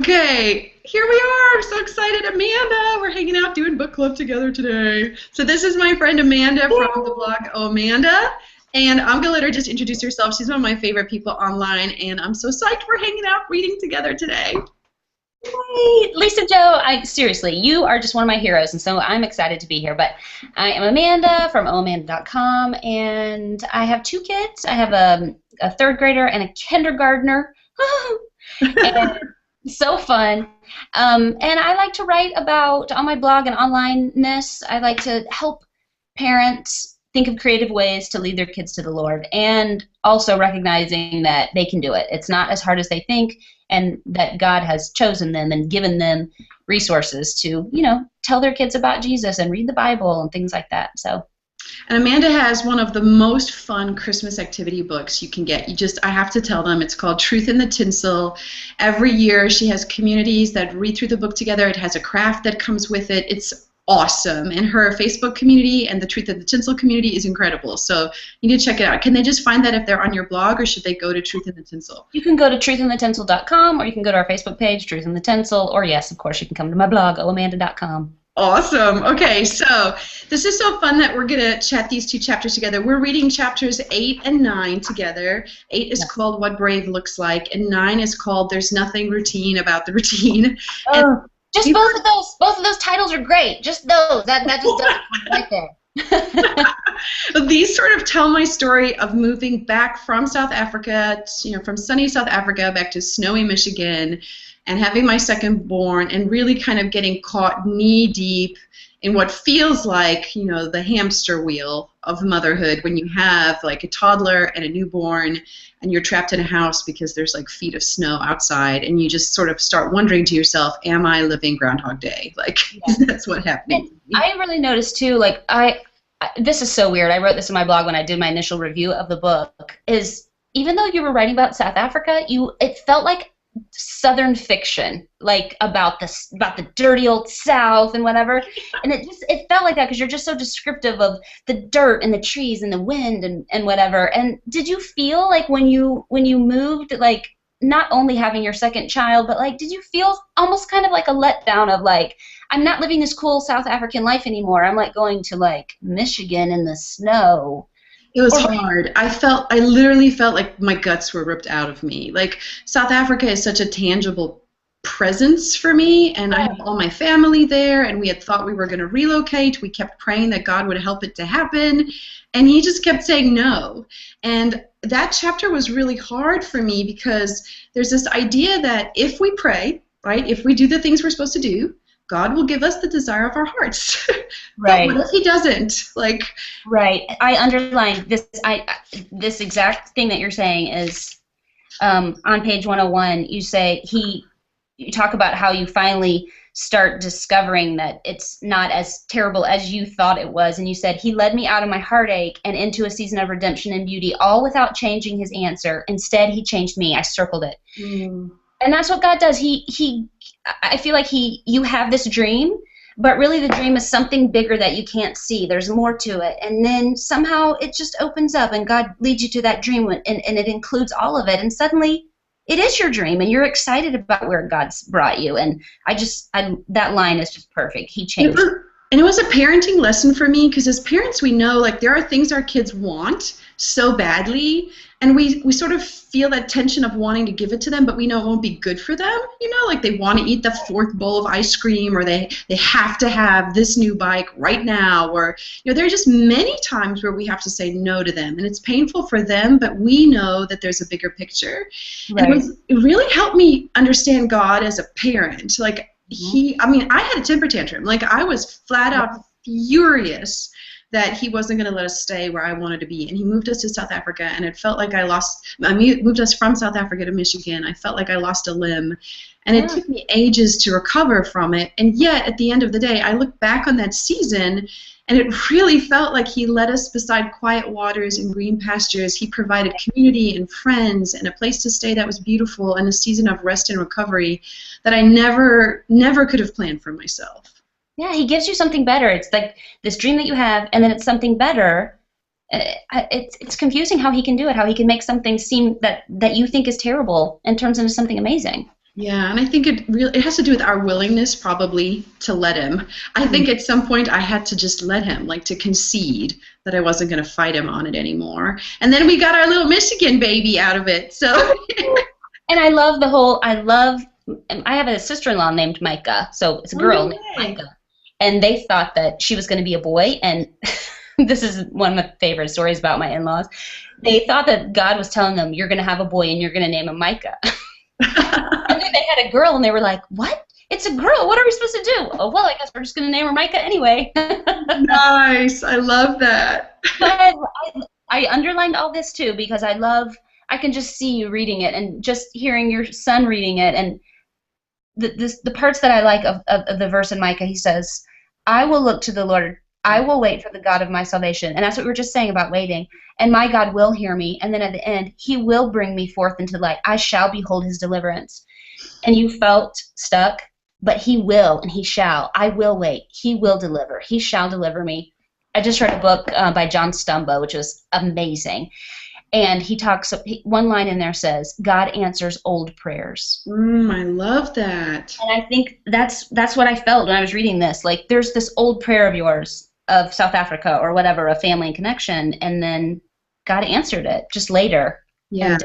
Okay, here we are. I'm so excited, Amanda. We're hanging out doing book club together today. So this is my friend Amanda from the blog Oh Amanda, and I'm gonna let her just introduce herself. She's one of my favorite people online, and I'm so psyched we're hanging out reading together today. Hey, Lisa Joe, seriously, you are just one of my heroes, and so I'm excited to be here. But I am Amanda from ohamanda.com, and I have two kids. I have a third grader and a kindergartner. And so fun. And I like to write about, on my blog and onlineness, I like to help parents think of creative ways to lead their kids to the Lord, and also recognizing that they can do it. It's not as hard as they think, and that God has chosen them and given them resources to, tell their kids about Jesus and read the Bible and things like that. So. And Amanda has one of the most fun Christmas activity books you can get. I have to tell them, it's called Truth in the Tinsel. Every year she has communities that read through the book together. It has a craft that comes with it. It's awesome. And her Facebook community and the Truth in the Tinsel community is incredible. So you need to check it out. Can they just find that if they're on your blog, or should they go to Truth in the Tinsel? You can go to truthinthetinsel.com, or you can go to our Facebook page, Truth in the Tinsel, or yes, of course, you can come to my blog, ohamanda.com. Awesome. Okay, so this is so fun that we're going to chat these two chapters together. We're reading chapters 8 and 9 together. 8 is called What Brave Looks Like, and 9 is called There's Nothing Routine About the Routine. Oh, just both of those titles are great. Just those. That just does it right there. These sort of tell my story of moving back from South Africa, from sunny South Africa back to snowy Michigan, and having my second born, and really kind of getting caught knee deep in what feels like, the hamster wheel of motherhood, when you have like a toddler and a newborn, and you're trapped in a house because there's like feet of snow outside, and you just sort of start wondering to yourself, am I living Groundhog Day? That's what happened. I really noticed too, this is so weird. I wrote this in my blog when I did my initial review of the book, is even though you were writing about South Africa, it felt like Southern fiction, like about the dirty old South and whatever, and it felt like that because you're just so descriptive of the dirt and the trees and the wind and whatever. And did you feel like when you moved, like not only having your second child, but like did you feel almost kind of like a letdown of like, I'm not living this cool South African life anymore, I'm like going to like Michigan in the snow? It was hard. I literally felt like my guts were ripped out of me. Like, South Africa is such a tangible presence for me, and I have all my family there, and we had thought we were going to relocate. We kept praying that God would help it to happen, and he just kept saying no. And that chapter was really hard for me because there's this idea that if we pray, right, if we do the things we're supposed to do, God will give us the desire of our hearts. Right. But what if he doesn't? Right. I underlined this. This exact thing that you're saying is on page 101. You talk about how you finally start discovering that it's not as terrible as you thought it was, and you said, he led me out of my heartache and into a season of redemption and beauty, all without changing his answer. Instead, he changed me. I circled it. And that's what God does. I feel like you have this dream, but really the dream is something bigger that you can't see. There's more to it. And then somehow it just opens up, and God leads you to that dream, and it includes all of it. And suddenly it is your dream, and you're excited about where God's brought you. And that line is just perfect. He changed. And it was a parenting lesson for me, because as parents we know, like, there are things our kids want so badly, and we sort of feel that tension of wanting to give it to them, but we know it won't be good for them. Like they want to eat the 4th bowl of ice cream, or they have to have this new bike right now, or there are just many times where we have to say no to them, and it's painful for them, but we know that there's a bigger picture. Right. And it really helped me understand God as a parent. Like, I had a temper tantrum. Like, I was flat out furious that he wasn't going to let us stay where I wanted to be. And he moved us to South Africa, and it felt like moved us from South Africa to Michigan. I felt like I lost a limb. And it took me ages to recover from it. And yet, at the end of the day, I look back on that season, and it really felt like he led us beside quiet waters and green pastures. He provided community and friends and a place to stay that was beautiful, and a season of rest and recovery that I never could have planned for myself. Yeah, he gives you something better. It's like this dream that you have, and then it's something better. It's confusing how he can do it, how he can make something seem that you think is terrible and turns into something amazing. Yeah, and I think it has to do with our willingness probably to let him. I think at some point I had to just let him, like to concede that I wasn't going to fight him on it anymore. And then we got our little Michigan baby out of it. So And I love the whole, I have a sister-in-law named Micah, so it's a oh, girl no named way. Micah. And they thought that she was going to be a boy, and this is one of my favorite stories about my in-laws. They thought that God was telling them, you're going to have a boy and you're going to name him Micah. And then they had a girl, and they were like, what? It's a girl. What are we supposed to do? Oh, well, I guess we're just going to name her Micah anyway. Nice. I love that. But I underlined all this too because I can just see you reading it and just hearing your son reading it. And the parts that I like of the verse in Micah, he says, I will look to the Lord. I will wait for the God of my salvation. And that's what we were just saying about waiting. And my God will hear me. And then at the end, he will bring me forth into light. I shall behold his deliverance. And you felt stuck, but he will and he shall. I will wait. He will deliver. He shall deliver me. I just read a book by John Stumbo, which was amazing. And he talks, one line in there says, God answers old prayers. I love that. And I think that's what I felt when I was reading this. Like, there's this old prayer of yours of South Africa or whatever, a family and connection, and then God answered it just later. Yeah.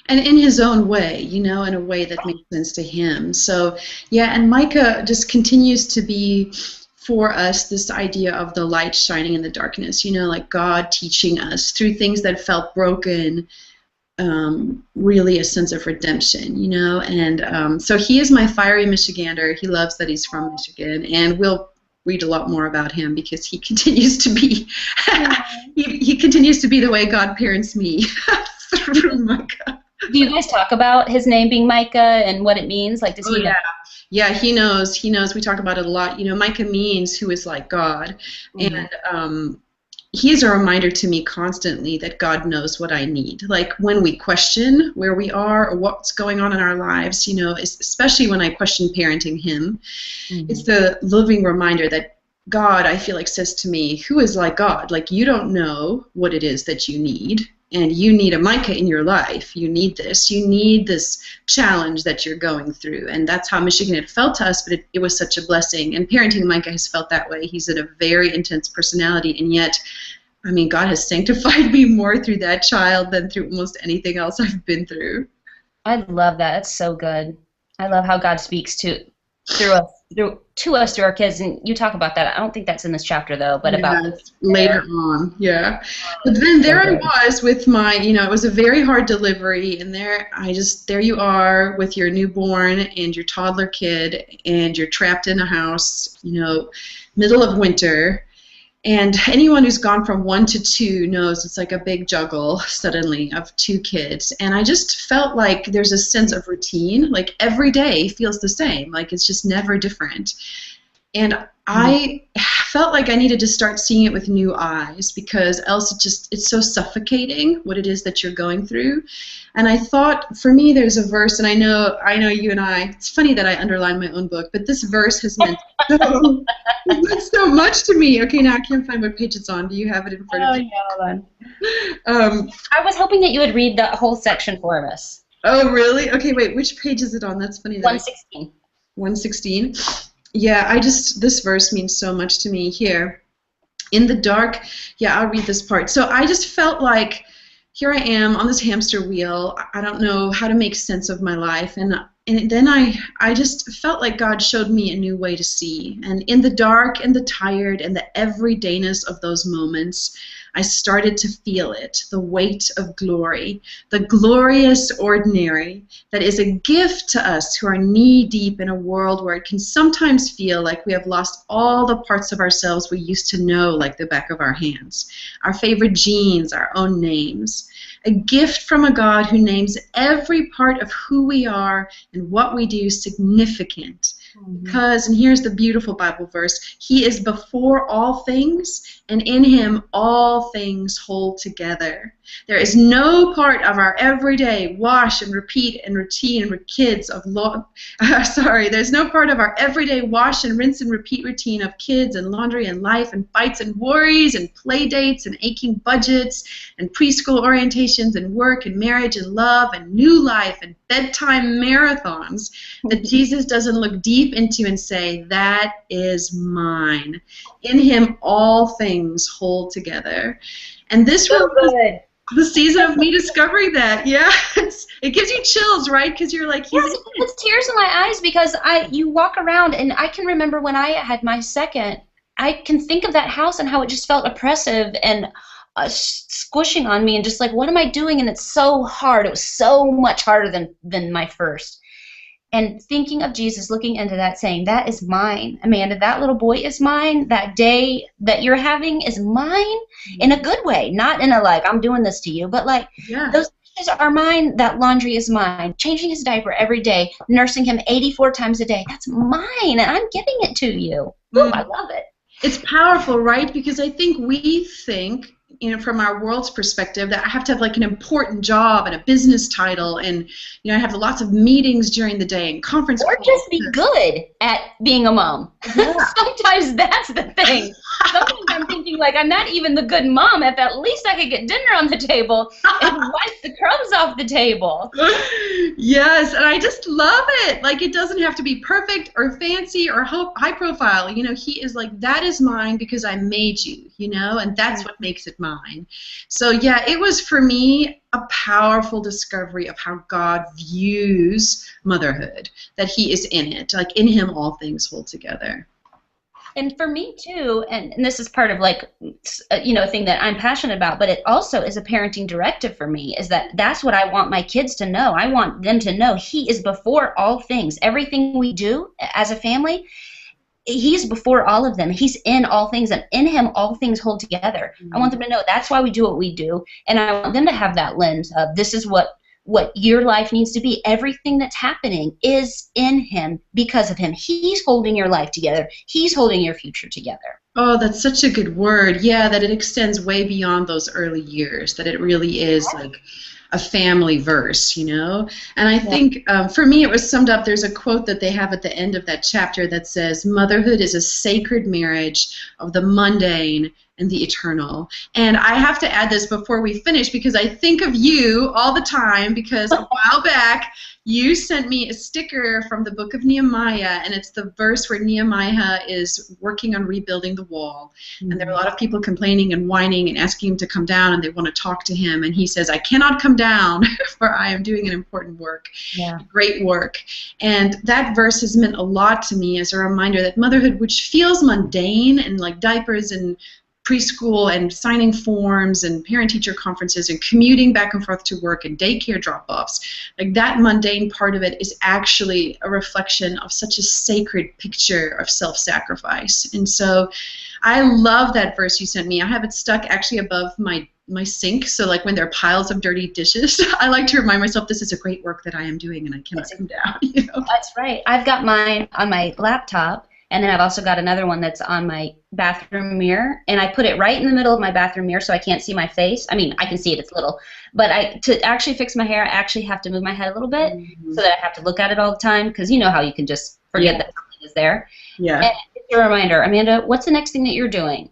And in his own way, in a way that makes sense to him. So, yeah, and Micah just continues to be for us this idea of the light shining in the darkness, like God teaching us through things that felt broken, really a sense of redemption, and so he is my fiery Michigander. He loves that he's from Michigan, and we'll read a lot more about him because he continues to be he continues to be the way God parents me through Micah. Do you guys talk about his name being Micah and what it means? Like, does he know? Yeah, he knows. He knows. We talk about it a lot. Micah means who is like God. And he is a reminder to me constantly that God knows what I need. Like when we question where we are or what's going on in our lives, especially when I question parenting him, it's the living reminder that God, I feel like, says to me, who is like God? Like, you don't know what it is that you need. And you need a Micah in your life. You need this. You need this challenge that you're going through. And that's how Michigan had felt to us, but it was such a blessing. And parenting Micah has felt that way. He's a very intense personality, and yet, God has sanctified me more through that child than through almost anything else I've been through. I love that. It's so good. I love how God speaks to us through our kids, and you talk about that. I don't think that's in this chapter though, but about later on, yeah. But then there I was with my, it was a very hard delivery, and there you are with your newborn and your toddler kid, and you're trapped in a house, middle of winter. And anyone who's gone from 1 to 2 knows it's like a big juggle suddenly of 2 kids. And I just felt like there's a sense of routine. Like every day feels the same. Like it's just never different. And I felt like I needed to start seeing it with new eyes, because else it's so suffocating what it is that you're going through. And I thought, for me, there's a verse, and I know you and I, it's funny that I underlined my own book, but this verse has meant so much to me. Okay, now I can't find what page it's on. Do you have it in front of you? Yeah, hold on. I was hoping that you would read the whole section for us. Oh, really? Okay, wait, which page is it on? That's funny. 116. 116? Yeah, this verse means so much to me here. In the dark, yeah, I'll read this part. So I just felt like, here I am on this hamster wheel. I don't know how to make sense of my life. And then I just felt like God showed me a new way to see. And in the dark and the tired and the everydayness of those moments, I started to feel it, the weight of glory, the glorious ordinary that is a gift to us who are knee-deep in a world where it can sometimes feel like we have lost all the parts of ourselves we used to know like the back of our hands, our favorite genes, our own names. A gift from a God who names every part of who we are and what we do significant. Because, and here's the beautiful Bible verse, He is before all things, and in Him all things hold together. There is no part of our everyday wash and repeat and routine with kids of there's no part of our everyday wash and rinse and repeat routine of kids and laundry and life and fights and worries and play dates and aching budgets and preschool orientations and work and marriage and love and new life and bedtime marathons that Jesus doesn't look deep into and say, that is mine. In him all things hold together. And this So really was good. the season of me discovering that. Yeah, it gives you chills, right? Because you're like, Yes, it puts tears in my eyes because you walk around, and I can remember when I had my second, I can think of that house and how it just felt oppressive and squishing on me and just like, what am I doing? And it's so hard. It was so much harder than my first. And thinking of Jesus, looking into that, saying, that is mine. Amanda, that little boy is mine. That day that you're having is mine in a good way. Not in a like, I'm doing this to you, but like, those dishes are mine. That laundry is mine. Changing his diaper every day, nursing him 84 times a day. That's mine, and I'm giving it to you. Ooh, I love it. It's powerful, right? Because I think we think, from our world's perspective, that I have to have like an important job and a business title, and I have lots of meetings during the day and conference calls. Or just be good at being a mom. Yeah. Sometimes that's the thing. Sometimes I'm thinking like, I'm not even the good mom. If at least I could get dinner on the table and wipe the crumbs off the table. Yes, and I just love it. Like, it doesn't have to be perfect or fancy or high profile. He is like, that is mine because I made you, and that's what makes it mine. So yeah, it was for me a powerful discovery of how God views motherhood, that he is in it. Like, in him all things hold together. And for me too, and this is part of like, a thing that I'm passionate about, but it also is a parenting directive for me, is that's what I want my kids to know. I want them to know he is before all things. Everything we do as a family, he's before all of them. He's in all things, and in him all things hold together. I want them to know that's why we do what we do, and I want them to have that lens of, this is what your life needs to be. Everything that's happening is in him, because of him. He's holding your life together. He's holding your future together. Oh, that's such a good word. Yeah, that it extends way beyond those early years, that it really is like a family verse, And I think for me it was summed up, there's a quote that they have at the end of that chapter that says, motherhood is a sacred marriage of the mundane and the eternal. And I have to add this before we finish, because I think of you all the time, because a while back you sent me a sticker from the book of Nehemiah, and it's the verse where Nehemiah is working on rebuilding the wall. And there are a lot of people complaining and whining and asking him to come down, and they want to talk to him. And he says, I cannot come down, for I am doing an important work, great work. And that verse has meant a lot to me as a reminder that motherhood, which feels mundane and like diapers and preschool and signing forms and parent-teacher conferences and commuting back and forth to work and daycare drop-offs, like that mundane part of it is actually a reflection of such a sacred picture of self-sacrifice. And so I love that verse you sent me. I have it stuck actually above my sink, so like when there are piles of dirty dishes, I like to remind myself this is a great work that I am doing and I cannot come down. That's right. I've got mine on my laptop, and then I've also got another one that's on my bathroom mirror, and I put it right in the middle of my bathroom mirror so I can't see my face. I mean, I can see it, it's little, but to actually fix my hair, I actually have to move my head a little bit so that I have to look at it all the time, because you know how you can just forget that something is there. Yeah. And it's a reminder, Amanda, what's the next thing that you're doing?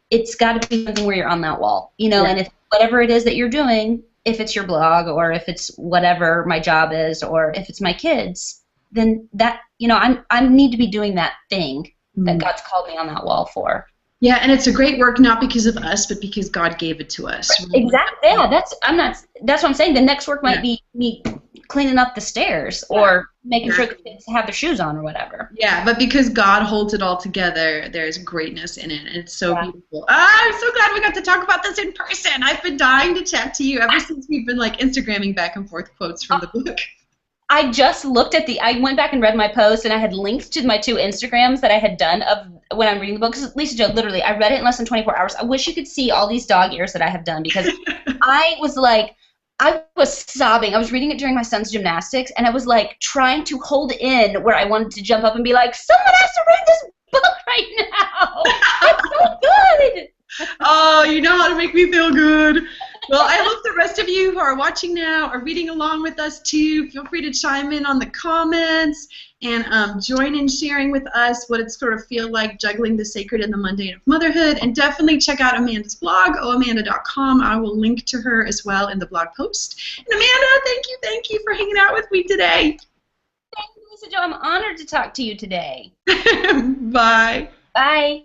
It's got to be something where you're on that wall, and if whatever it is that you're doing, if it's your blog or if it's whatever my job is or if it's my kids, then that, I need to be doing that thing that God's called me on that wall for. Yeah, and it's a great work not because of us, but because God gave it to us. Right. Exactly. Yeah, that's what I'm saying. The next work might be me cleaning up the stairs or making sure the kids have their shoes on or whatever. Yeah, but because God holds it all together, there's greatness in it. It's so beautiful. I'm so glad we got to talk about this in person. I've been dying to chat to you ever since we've been like Instagramming back and forth quotes from the book. I just looked at I went back and read my post, and I had links to my 2 Instagrams that I had done of when I'm reading the book. Because Lisa Jo, literally, I read it in less than 24 hours. I wish you could see all these dog ears that I have done, because I was sobbing. I was reading it during my son's gymnastics, and I was like trying to hold in where I wanted to jump up and be like, someone has to read this book right now. It's so good. Oh, you know how to make me feel good. Well, I hope the rest of you who are watching now are reading along with us too. Feel free to chime in on the comments and join in sharing with us what it sort of feel like juggling the sacred and the mundane of motherhood. And definitely check out Amanda's blog, oamanda.com. I will link to her as well in the blog post. And Amanda, thank you for hanging out with me today. Thank you, Lisa Jo. I'm honored to talk to you today. Bye. Bye.